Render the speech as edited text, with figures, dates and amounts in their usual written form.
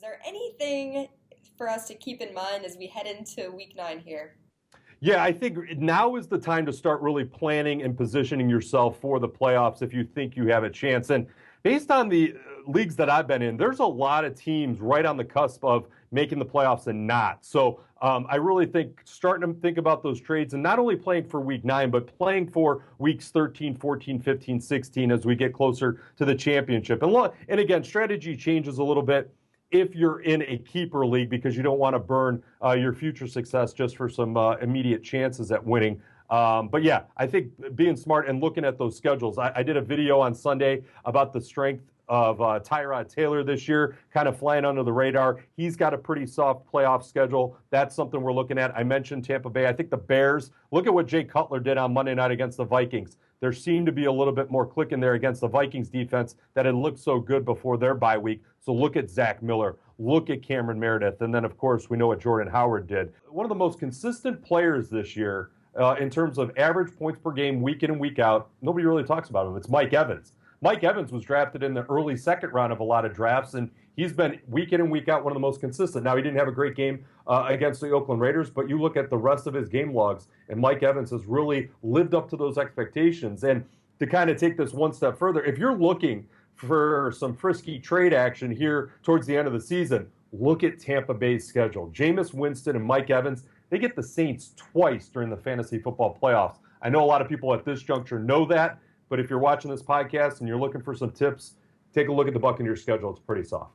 there anything for us to keep in mind as we head into week 9 here? Yeah, I think now is the time to start really planning and positioning yourself for the playoffs if you think you have a chance. And based on the leagues that I've been in, there's a lot of teams right on the cusp of making the playoffs and not. So I really think starting to think about those trades and not only playing for week 9, but playing for weeks 13, 14, 15, 16 as we get closer to the championship. And again, strategy changes a little bit if you're in a keeper league because you don't want to burn your future success just for some immediate chances at winning. But yeah, I think being smart and looking at those schedules. I did a video on Sunday about the strength of Tyrod Taylor this year, kind of flying under the radar. He's got a pretty soft playoff schedule. That's something we're looking at. I mentioned Tampa Bay. I think the Bears, look at what Jay Cutler did on Monday night against the Vikings. There seemed to be a little bit more click in there against the Vikings defense that had looked so good before their bye week. So look at Zach Miller. Look at Cameron Meredith. And then, of course, we know what Jordan Howard did. One of the most consistent players this year in terms of average points per game week in and week out, nobody really talks about him. It's Mike Evans. Mike Evans was drafted in the early second round of a lot of drafts, and he's been week in and week out one of the most consistent. Now, he didn't have a great game against the Oakland Raiders, but you look at the rest of his game logs, and Mike Evans has really lived up to those expectations. And to kind of take this one step further, if you're looking for some frisky trade action here towards the end of the season, look at Tampa Bay's schedule. Jameis Winston and Mike Evans, they get the Saints twice during the fantasy football playoffs. I know a lot of people at this juncture know that, but if you're watching this podcast and you're looking for some tips, take a look at the Buccaneers schedule. It's pretty soft.